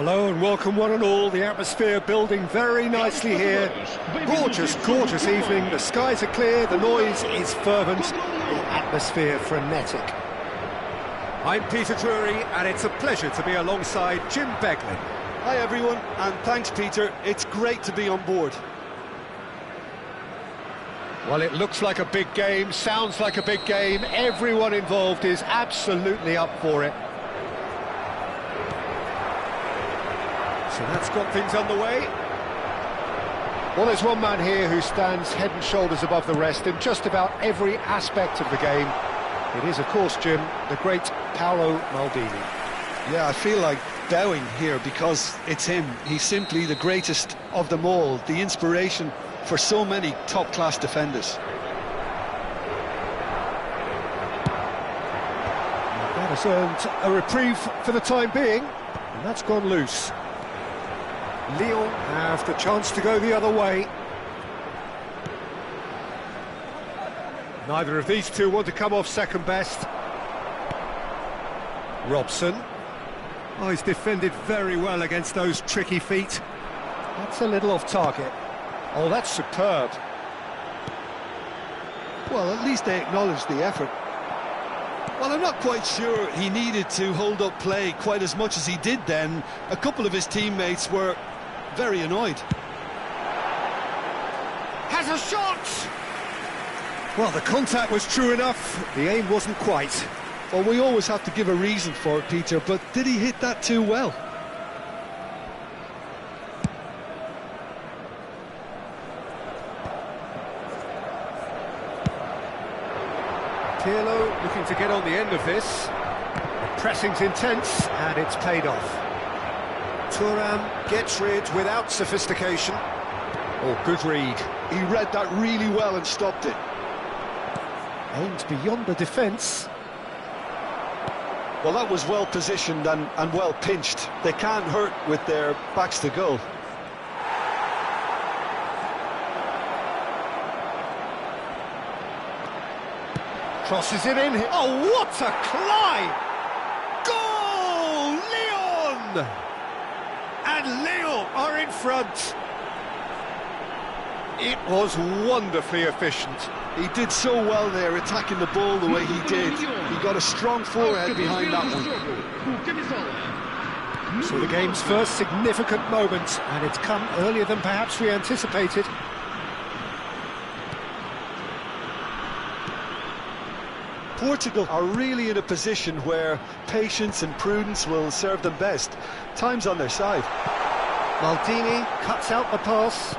Hello and welcome one and all. The atmosphere building very nicely here. Gorgeous, gorgeous evening. The skies are clear, the noise is fervent, the atmosphere frenetic. I'm Peter Drury and it's a pleasure to be alongside Jim Beglin. Hi everyone, and thanks Peter, it's great to be on board. Well, it looks like a big game, sounds like a big game. Everyone involved is absolutely up for it. So that's got things underway. Well, there's one man here who stands head and shoulders above the rest in just about every aspect of the game. It is, of course, Jim, the great Paolo Maldini. Yeah, I feel like bowing here because it's him. He's simply the greatest of them all, the inspiration for so many top-class defenders. That has earned a reprieve for the time being, and that's gone loose. Lyon have the chance to go the other way. Neither of these two want to come off second best. Robson. Oh, he's defended very well against those tricky feet. That's a little off target. Oh, that's superb. Well, at least they acknowledge the effort. Well, I'm not quite sure he needed to hold up play quite as much as he did then. A couple of his teammates were very annoyed. Has a shot! Well, the contact was true enough. The aim wasn't quite. Well, we always have to give a reason for it, Peter, but did he hit that too well? Pirlo looking to get on the end of this. The pressing's intense, and it's paid off. Thuram gets rid without sophistication. Oh, good read. He read that really well and stopped it. Aimed beyond the defence. Well, that was well positioned and well pinched. They can't hurt with their backs to goal. Crosses it in. Oh, what a climb! Goal! Lyon! And Lyon are in front. It was wonderfully efficient. He did so well there, attacking the ball the way he did. He got a strong forehead behind that one. So the game's first significant moment, and it's come earlier than perhaps we anticipated. Portugal are really in a position where patience and prudence will serve them best. Time's on their side. Maldini cuts out the pass.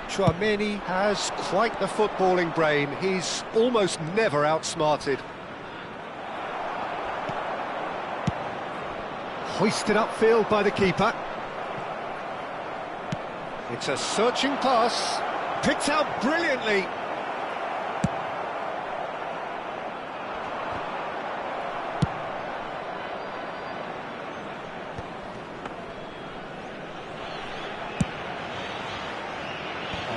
Tchouaméni has quite the footballing brain. He's almost never outsmarted. Hoisted upfield by the keeper. It's a searching pass. Picked out brilliantly.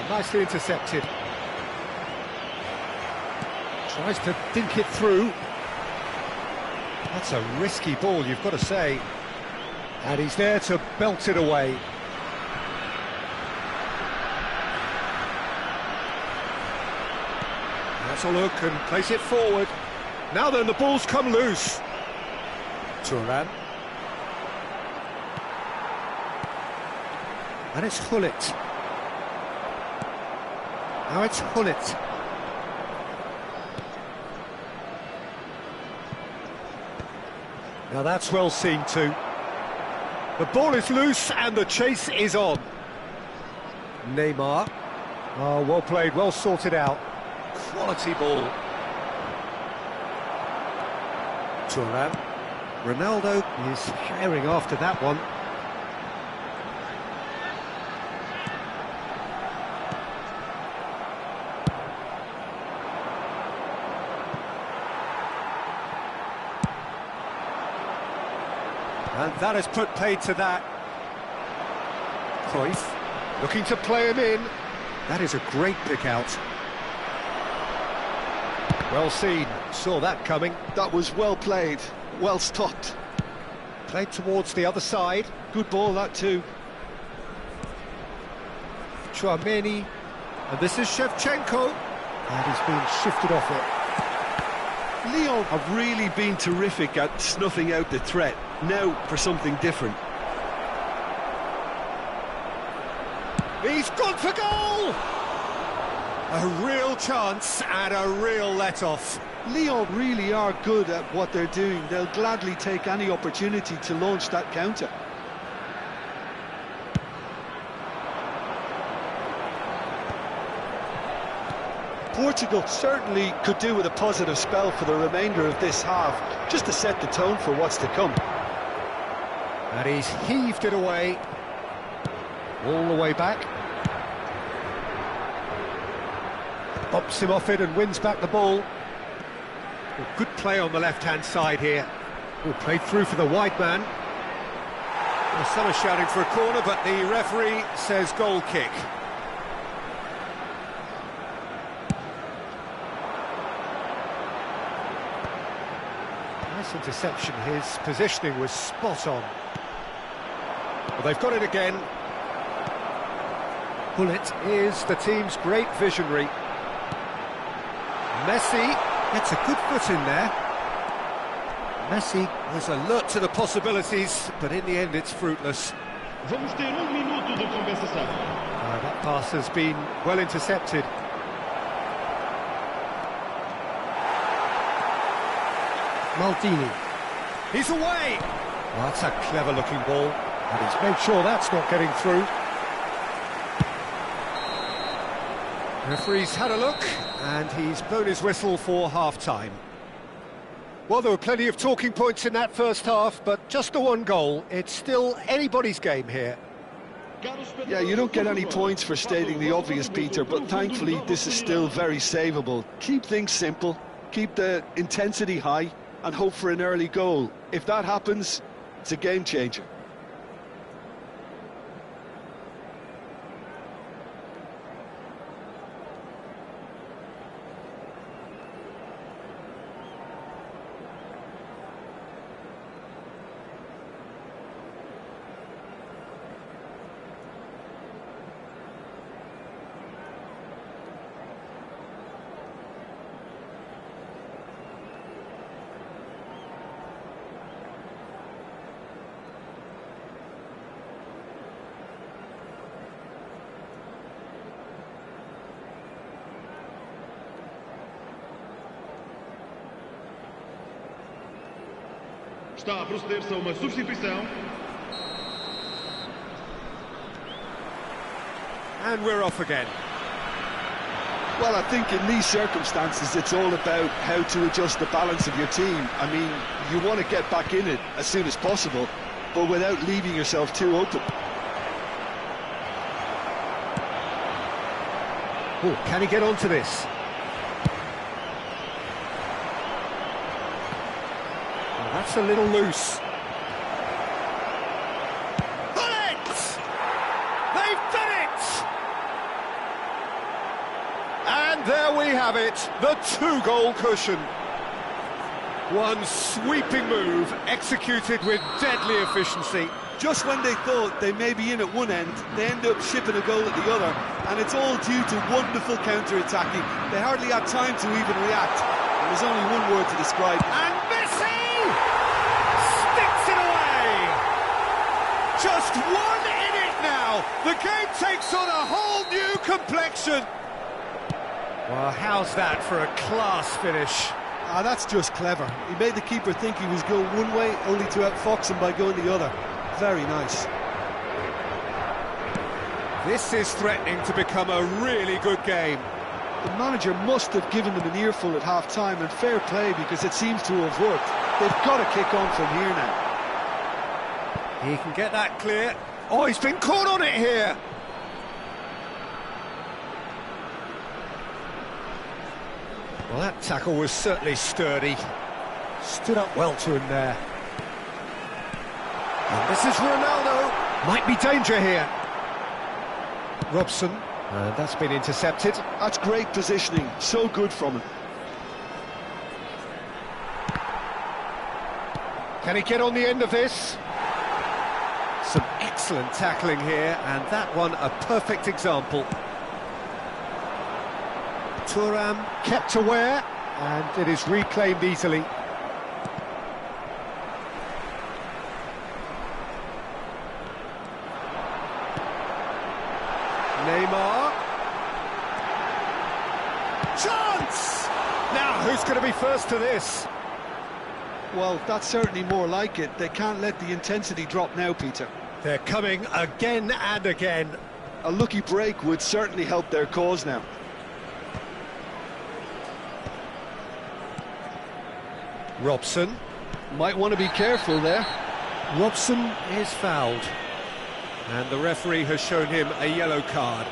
Nicely intercepted. Tries to dink it through. That's a risky ball, you've got to say. And he's there to belt it away. That's a look and place it forward. Now then, the ball's come loose. Thuram. And it's Gullit. Now it's Gullit. Now that's well seen too. The ball is loose and the chase is on. Neymar. Oh, well played, well sorted out. Quality ball. Thuram. Ronaldo is firing after that one. And that has put paid to that. Cruyff looking to play him in. That is a great pick out. Well seen, saw that coming. That was well played, well stopped. Played towards the other side. Good ball, that too. Chouameni, and this is Shevchenko, and he's been shifted off it. Lyon have really been terrific at snuffing out the threat. Now for something different. He's gone for goal! A real chance and a real let-off. Lyon really are good at what they're doing. They'll gladly take any opportunity to launch that counter. Portugal certainly could do with a positive spell for the remainder of this half, just to set the tone for what's to come. And he's heaved it away, all the way back. Bumps him off it and wins back the ball. Well, good play on the left-hand side here. Oh, played through for the wide man. Well, some are shouting for a corner, but the referee says goal kick. Nice interception. His positioning was spot on. Well, they've got it again. Bullet is the team's great visionary. Messi gets a good foot in there. Messi was alert to the possibilities, but in the end it's fruitless. Vamos ter minuto de compensação. That pass has been well intercepted. Maldini. He's away! Well, that's a clever-looking ball, and he's made sure that's not getting through. Referee's had a look, and he's blown his whistle for half-time. Well, there were plenty of talking points in that first half, but just the one goal. It's still anybody's game here. Yeah, you don't get any points for stating the obvious, Peter, but thankfully this is still very savable. Keep things simple, keep the intensity high, and hope for an early goal. If that happens, it's a game changer. Está a proceder-se a uma substituição. And we're off again. Well, I think in these circumstances it's all about how to adjust the balance of your team. I mean, you want to get back in it as soon as possible, but without leaving yourself too open. Oh, can he get onto this? That's a little loose. Bullet! They've done it! And there we have it, the two-goal cushion. One sweeping move, executed with deadly efficiency. Just when they thought they may be in at one end, they end up shipping a goal at the other, and it's all due to wonderful counter-attacking. They hardly had time to even react. There's only one word to describe. And Messi sticks it away! Just one in it now! The game takes on a whole new complexion! Well, how's that for a class finish? Ah, that's just clever. He made the keeper think he was going one way, only to outfox him by going the other. Very nice. This is threatening to become a really good game. The manager must have given them an earful at half-time, and fair play, because it seems to have worked. They've got to kick on from here now. He can get that clear. Oh, he's been caught on it here. Well, that tackle was certainly sturdy. Stood up well to him there. And this is Ronaldo. Might be danger here. Robson, that's been intercepted. That's great positioning, so good from him. Can he get on the end of this? Some excellent tackling here, and that one a perfect example. Thuram kept aware, and it is reclaimed easily. Neymar. Chance! Now, who's going to be first to this? Well, that's certainly more like it. They can't let the intensity drop now, Peter. They're coming again and again. A lucky break would certainly help their cause now. Robson. Might want to be careful there. Robson is fouled. And the referee has shown him a yellow card.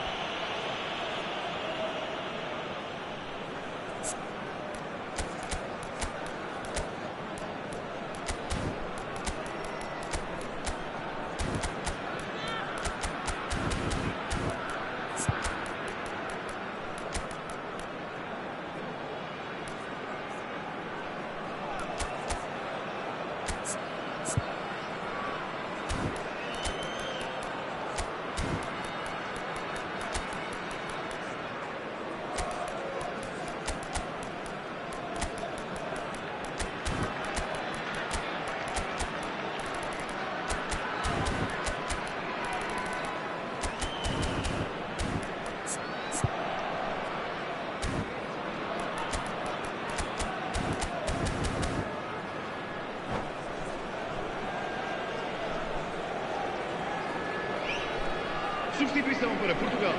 Substituição para Portugal.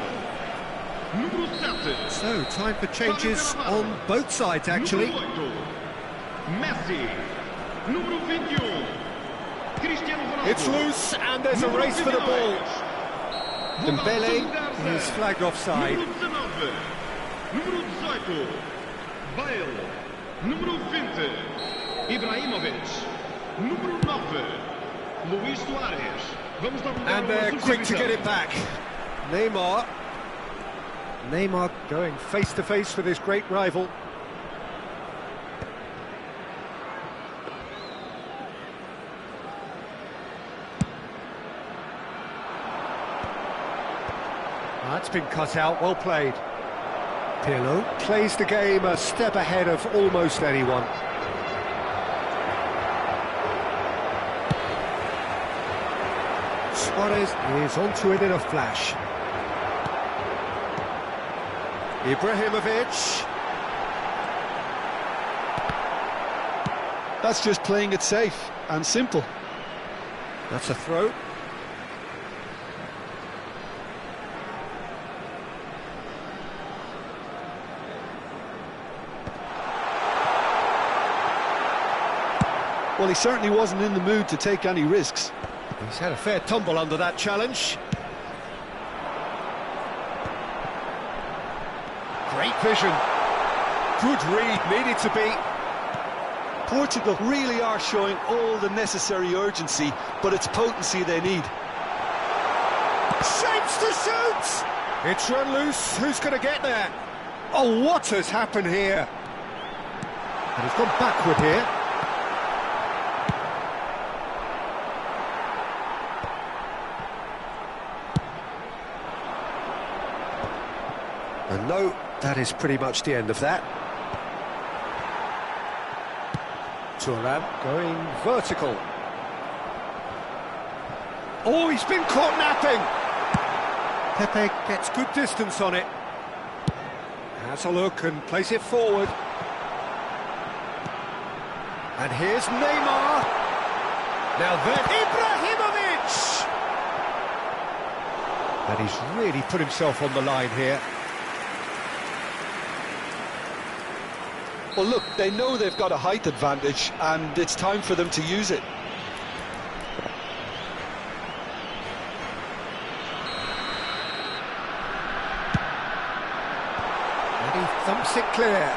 Número 7. So, time for changes on both sides, actually. Número 8. Messi. Número 21. Cristiano Ronaldo. It's loose, and there's a race for the ball. Dembele is flagged offside. Número 19. Número 18. Bale. Número 20. Ibrahimovic. Número 9. Luís Soares. Vamos dar And they're quick to get it back. Neymar. Neymar going face to face with his great rival. That's been cut out, well played. Pirlo plays the game a step ahead of almost anyone. Suarez is onto it in a flash. Ibrahimovic. That's just playing it safe and simple. That's a throw. Well, he certainly wasn't in the mood to take any risks. He's had a fair tumble under that challenge. Great vision. Good read, needed to be. Portugal really are showing all the necessary urgency, but it's potency they need. Shapes to shoot! It's run loose, who's going to get there? Oh, what has happened here? And he's gone backward here. And no, that is pretty much the end of that. Thuram going vertical. Oh, he's been caught napping. Pepe gets good distance on it. Has a look and plays it forward. And here's Neymar. Now then, Ibrahimovic! And he's really put himself on the line here. Well, look, they know they've got a height advantage, and it's time for them to use it. And he thumps it clear.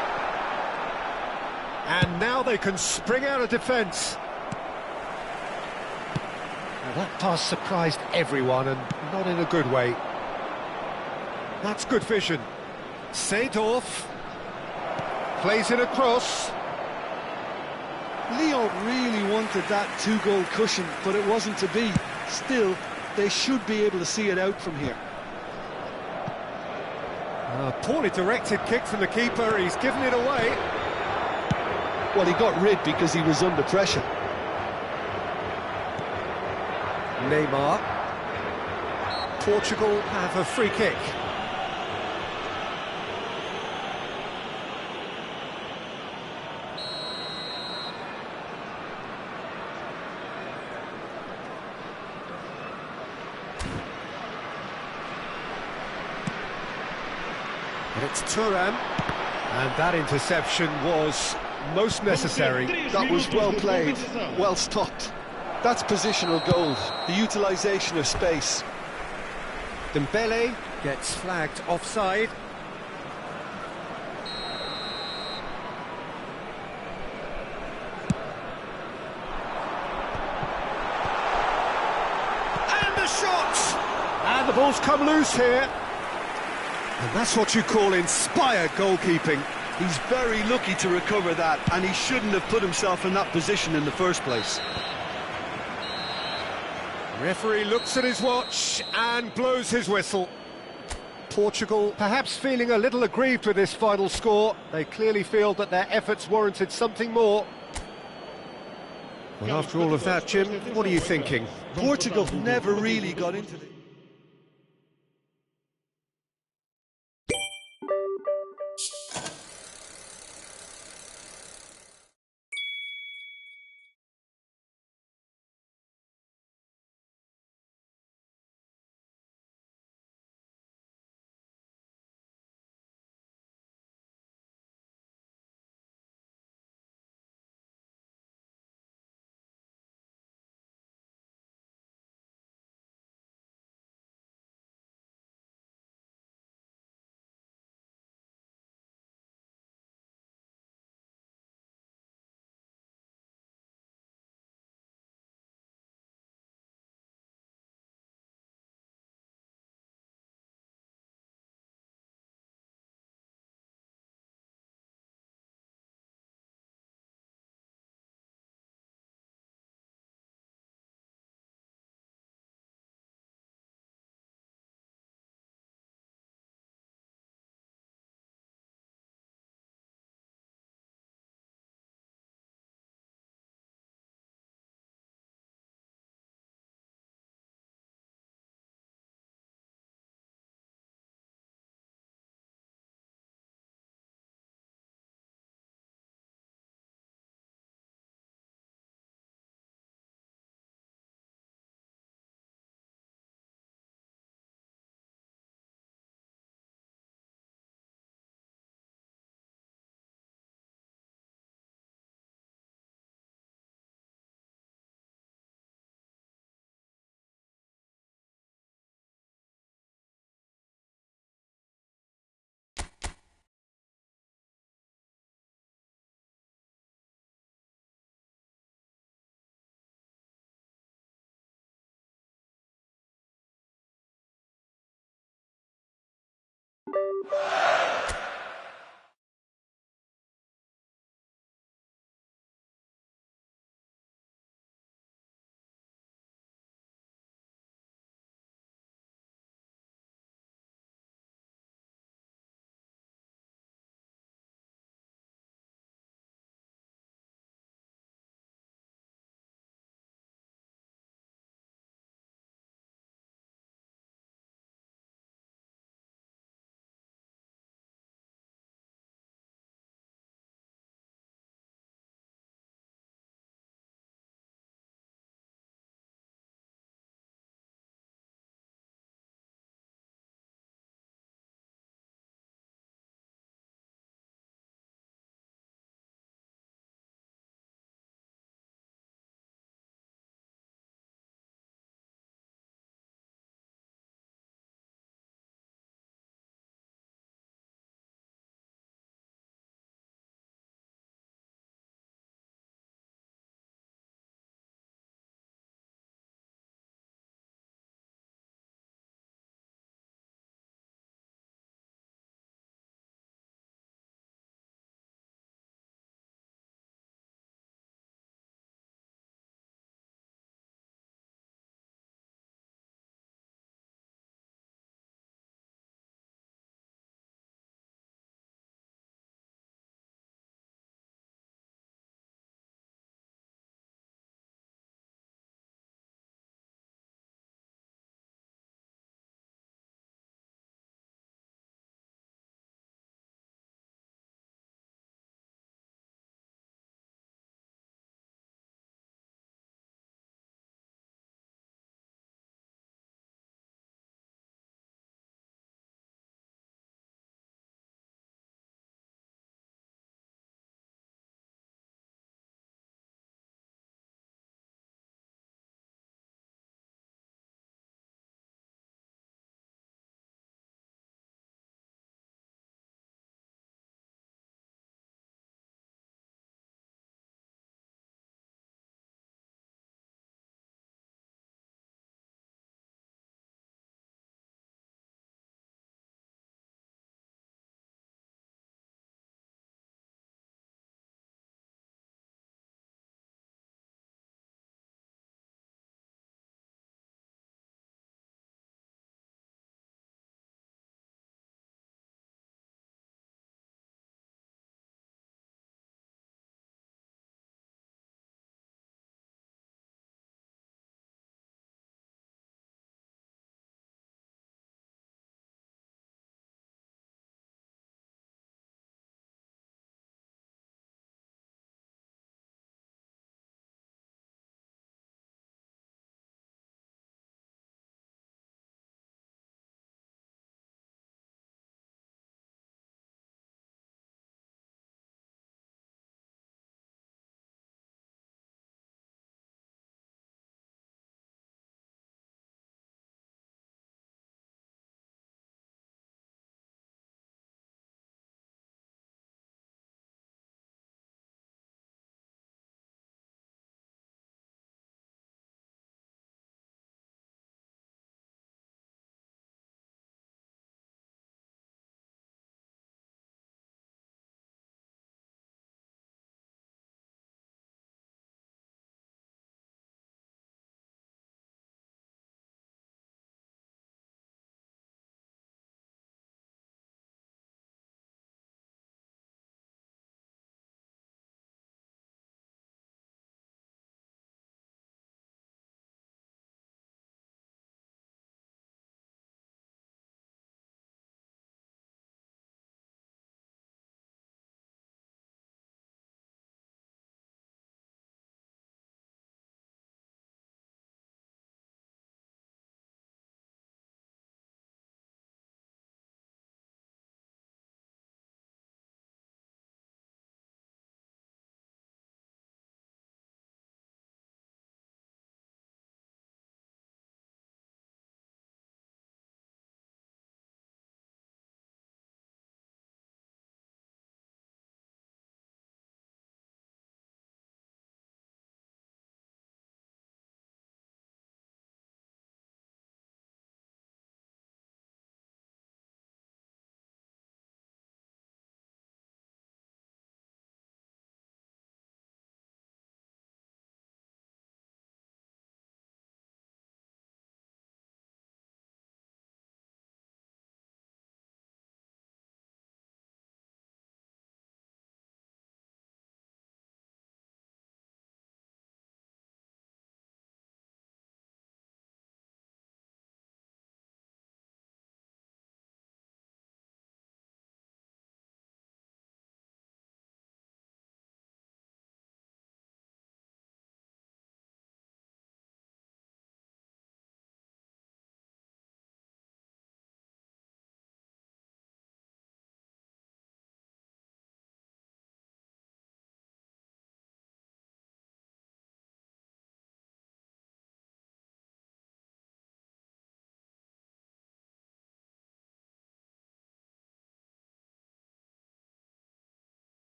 And now they can spring out of defence. Now that pass surprised everyone, and not in a good way. That's good vision. Seedorf plays it across. Lyon really wanted that two-goal cushion, but it wasn't to be. Still, they should be able to see it out from here. Poorly directed kick from the keeper, he's given it away. Well, he got rid because he was under pressure. Neymar. Portugal have a free kick. And it's Thuram. And that interception was most necessary. That was well played, well stopped. That's positional gold, the utilisation of space. Dembele gets flagged offside. And the shot! And the ball's come loose here. And that's what you call inspired goalkeeping. He's very lucky to recover that, and he shouldn't have put himself in that position in the first place. Referee looks at his watch and blows his whistle. Portugal perhaps feeling a little aggrieved with this final score. They clearly feel that their efforts warranted something more. Well, after all of that, Jim, what are you thinking? Portugal never really got into the...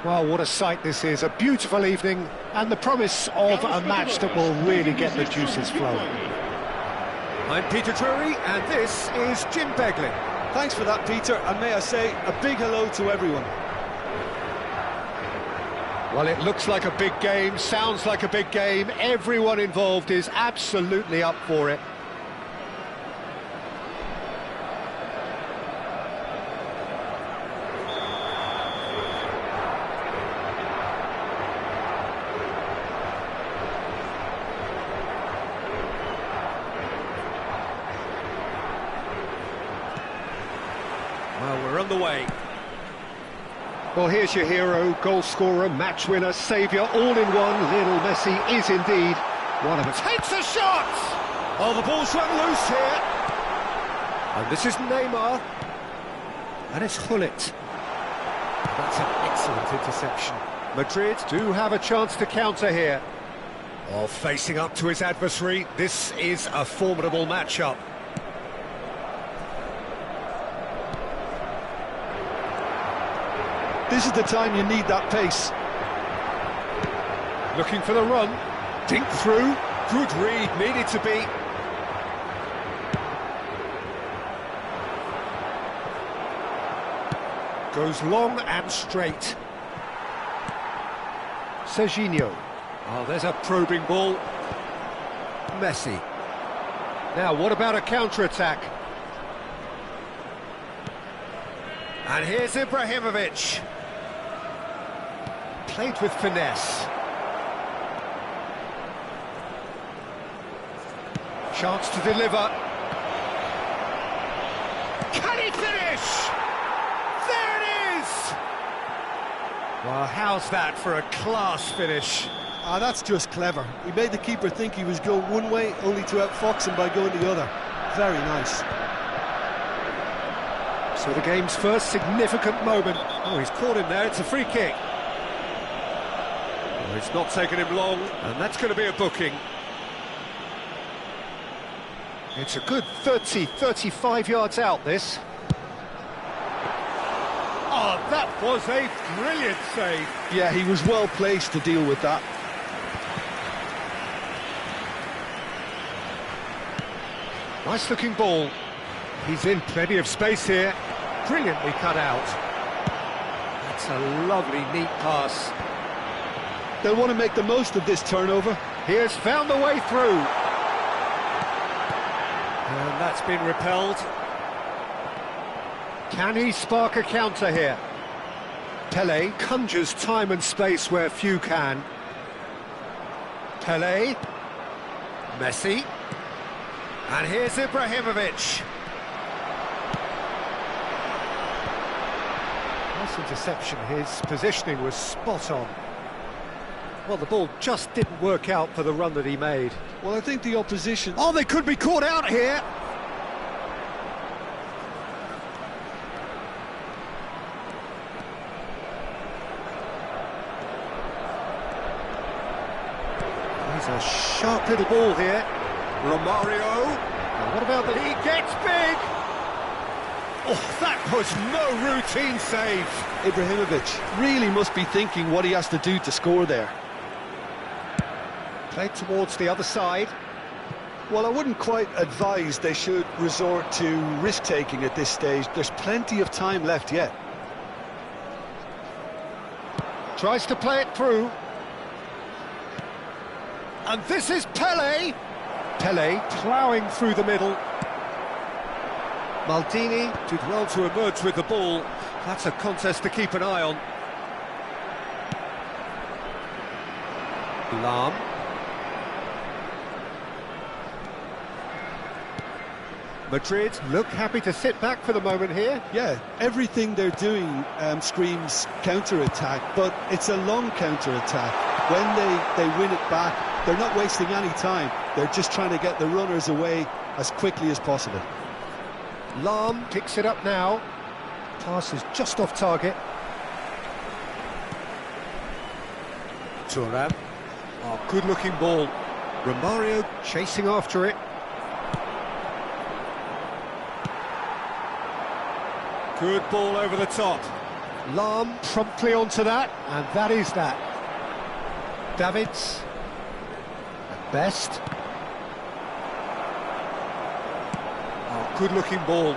Well, what a sight this is. A beautiful evening and the promise of a match that will really get the juices flowing. I'm Peter Drury and this is Jim Beglin. Thanks for that, Peter, and may I say a big hello to everyone. Well, it looks like a big game, sounds like a big game. Everyone involved is absolutely up for it. Well, we're on the way. Well, here's your hero, goal scorer, match winner, saviour, all in one. Lionel Messi is indeed one of us. Takes a shot! Oh, the ball's run loose here. And this is Neymar. And it's Gullit. That's an excellent interception. Madrid do have a chance to counter here. Oh, facing up to his adversary, this is a formidable matchup. This is the time you need that pace. Looking for the run. Dink through. Good read, needed to be. Goes long and straight. Serginho. Oh, there's a probing ball. Messi. Now, what about a counter-attack? And here's Ibrahimovic. Played with finesse. Chance to deliver. Can he finish? There it is! Well, how's that for a class finish? Ah, that's just clever. He made the keeper think he was going one way, only to outfox him by going the other. Very nice. So the game's first significant moment. Oh, he's caught him there, it's a free kick. Oh, it's not taken him long, and that's going to be a booking. It's a good 30, 35 yards out, this. Oh, that was a brilliant save. Yeah, he was well placed to deal with that. Nice looking ball. He's in plenty of space here. Brilliantly cut out. That's a lovely, neat pass. They'll want to make the most of this turnover. He has found the way through. And that's been repelled. Can he spark a counter here? Pele conjures time and space where few can. Pele. Messi. And here's Ibrahimovic. Nice interception, his positioning was spot on. Well, the ball just didn't work out for the run that he made. Well, I think the opposition... Oh, they could be caught out here! He's a sharp little ball here. Romario. And what about that? He gets big! Oh, that was no routine save. Ibrahimovic really must be thinking what he has to do to score there. Played towards the other side. Well, I wouldn't quite advise they should resort to risk-taking at this stage. There's plenty of time left yet. Tries to play it through. And this is Pele. Pele ploughing through the middle. Maldini did well to emerge with the ball. That's a contest to keep an eye on. Lahm. Madrid look happy to sit back for the moment here. Yeah, everything they're doing screams counter-attack, but it's a long counter-attack. When they win it back, they're not wasting any time. They're just trying to get the runners away as quickly as possible. Lahm picks it up now. Pass is just off target. Thuram. Oh, good-looking ball. Romario chasing after it. Good ball over the top. Lahm promptly onto that, and that is that. Davids, at best. Oh, good-looking ball.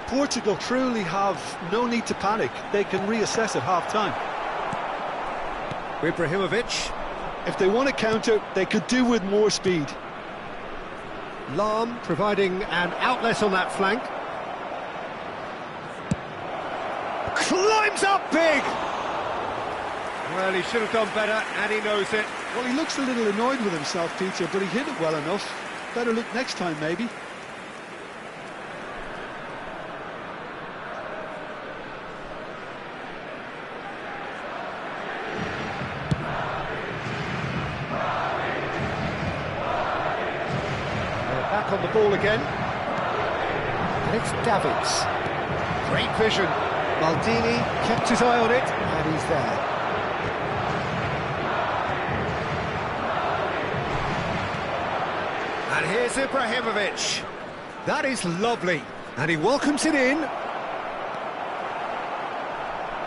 Portugal truly have no need to panic. They can reassess at half-time. Ibrahimovic. If they want to counter, they could do with more speed. Lahm providing an outlet on that flank. Climbs up big! Well, he should have done better, and he knows it. Well, he looks a little annoyed with himself, Peter, but he hit it well enough. Better look next time, maybe. Back on the ball again. And it's Davids. Great vision. Maldini kept his eye on it, and he's there. And here's Ibrahimovic. That is lovely. And he welcomes it in.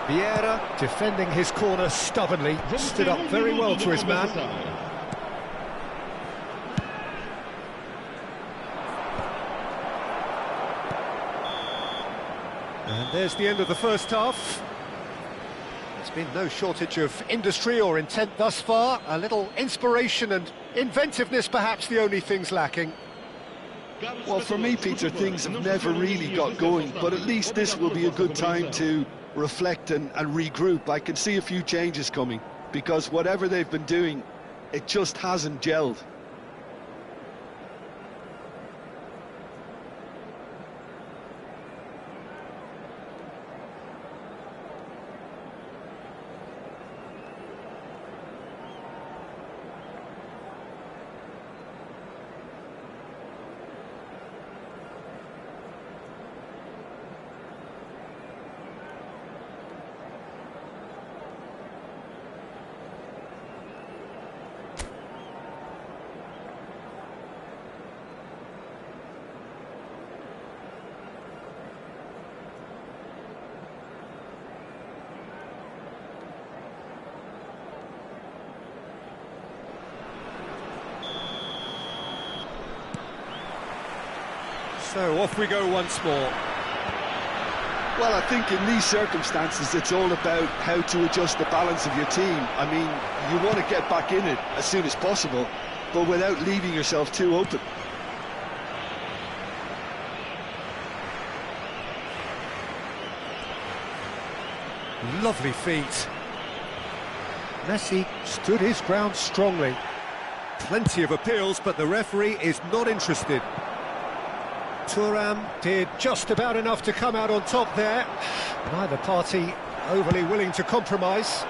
Vieira defending his corner stubbornly, stood up very well to his man. And there's the end of the first half. There's been no shortage of industry or intent thus far. A little inspiration and inventiveness perhaps the only things lacking. Well, for me, Peter, things have never really got going, but at least this will be a good time to reflect and regroup. I can see a few changes coming, because whatever they've been doing, it just hasn't gelled. So off we go once more. Well, I think in these circumstances, it's all about how to adjust the balance of your team. I mean, you want to get back in it as soon as possible, but without leaving yourself too open. Lovely feet. Messi stood his ground strongly. Plenty of appeals, but the referee is not interested. Thuram did just about enough to come out on top there. Neither party overly willing to compromise.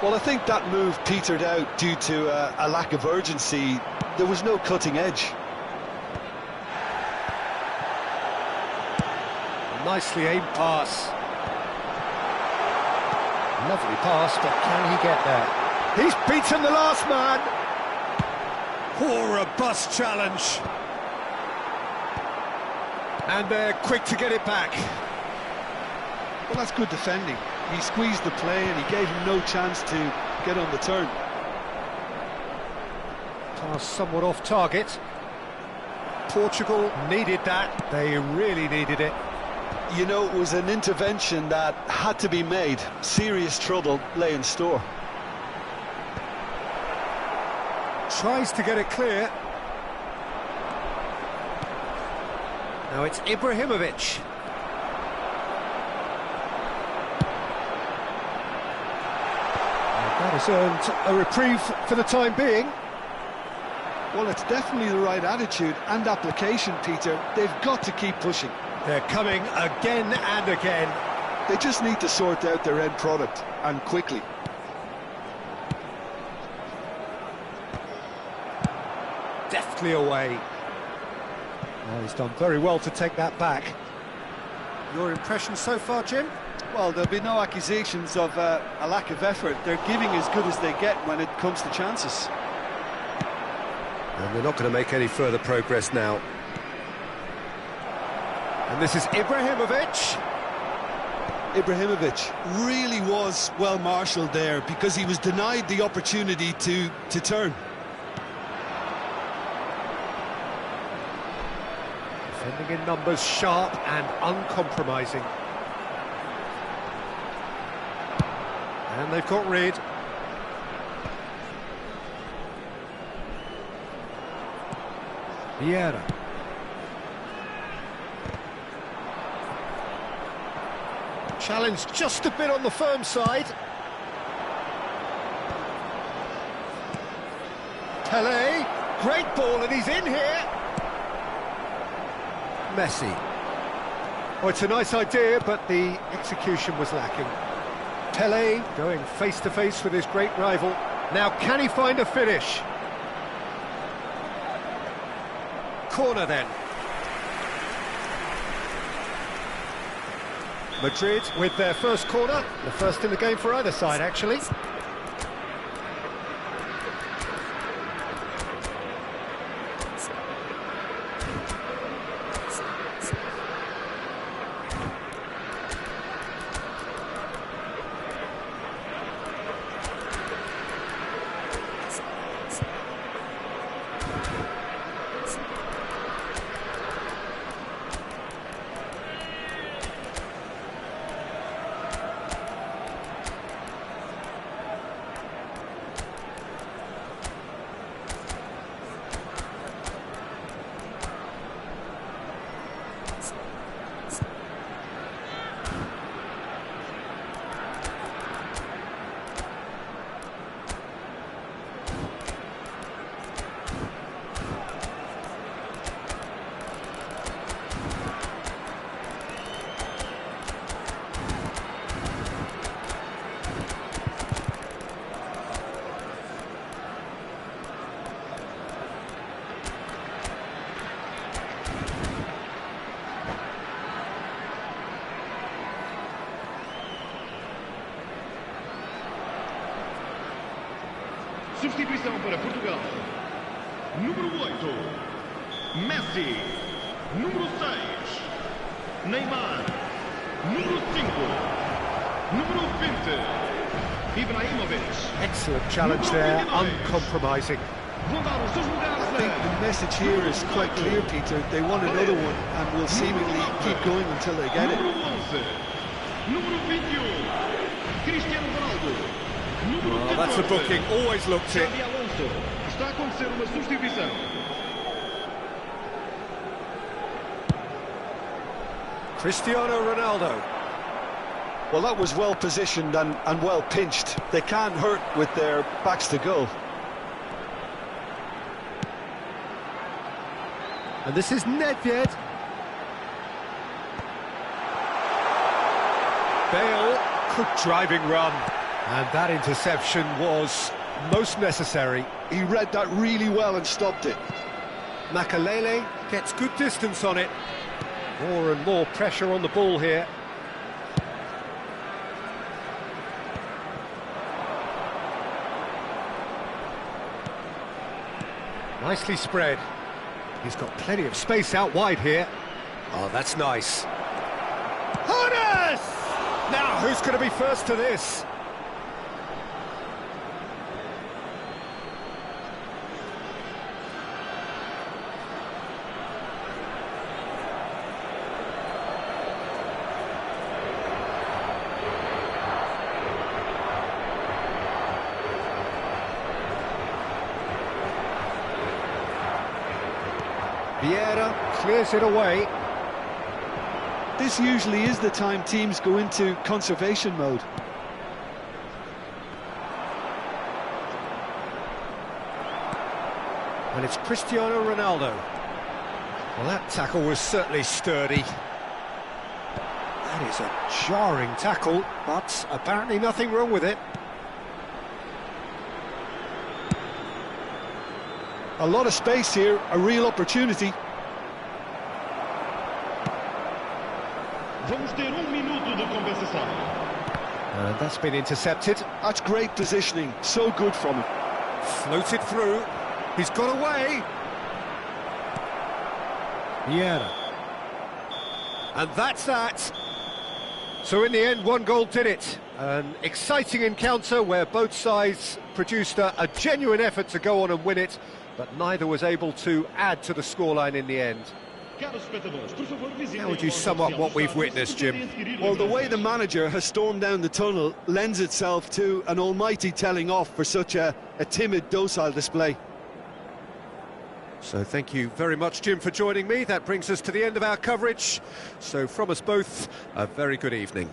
Well, I think that move petered out due to a lack of urgency. There was no cutting edge. Nicely aimed pass. Lovely pass, but can he get there? He's beaten the last man. Oh, robust challenge. And they're quick to get it back. Well, that's good defending. He squeezed the play and he gave him no chance to get on the turn. Pass somewhat off target. Portugal needed that. They really needed it. You know, it was an intervention that had to be made. Serious trouble lay in store. Tries to get it clear. Now it's Ibrahimovic. And that has earned a reprieve for the time being. Well, it's definitely the right attitude and application, Peter. They've got to keep pushing. They're coming again and again. They just need to sort out their end product, and quickly. Deftly away. Well, he's done very well to take that back. Your impression so far, Jim? Well, there'll be no accusations of a lack of effort. They're giving as good as they get when it comes to chances. And they're not going to make any further progress now. And this is Ibrahimovic. Ibrahimovic really was well marshalled there because he was denied the opportunity to turn. Defending in numbers, sharp and uncompromising. And they've got rid. Vieira. Challenge just a bit on the firm side. Pelé, great ball and he's in here. Messi. Oh, it's a nice idea, but the execution was lacking. Pelé going face-to-face with his great rival. Now, can he find a finish? Corner then. Madrid with their first corner, the first in the game for either side, actually. Substituição para Portugal. Número 8, Messi. Número 6, Neymar. Número 5, número 20, Ibrahimovic. Excellent challenge there, uncompromising. Vão dar os seus lugares. I think the message here is quite clear, Peter. They want another one and will seemingly keep going until they get it. Número 11, número 21, Cristiano Ronaldo. Número Oh, that's a 14, booking, always looked it. Xabi Alonso. Está a acontecer uma substituição. Cristiano Ronaldo. Well, that was well positioned and well pinched. They can't hurt with their backs to goal. And this is Nedved. Bale, good driving run. And that interception was most necessary. He read that really well and stopped it. Makalele gets good distance on it. More and more pressure on the ball here. Nicely spread. He's got plenty of space out wide here. Oh, that's nice. Honas! Now, who's going to be first to this? Vieira clears it away. This usually is the time teams go into conservation mode. And it's Cristiano Ronaldo. Well, that tackle was certainly sturdy. That is a jarring tackle, but apparently nothing wrong with it. A lot of space here, a real opportunity. Vamos ter minuto de compensação. And that's been intercepted. That's great positioning, so good from him. Floated through. He's got away. Vieira. And that's that. So in the end, one goal did it. An exciting encounter where both sides produced a genuine effort to go on and win it, but neither was able to add to the scoreline in the end. How would you sum up what we've witnessed, Jim? Well, the way the manager has stormed down the tunnel lends itself to an almighty telling off for such a timid, docile display. So thank you very much, Jim, for joining me. That brings us to the end of our coverage. So from us both, a very good evening.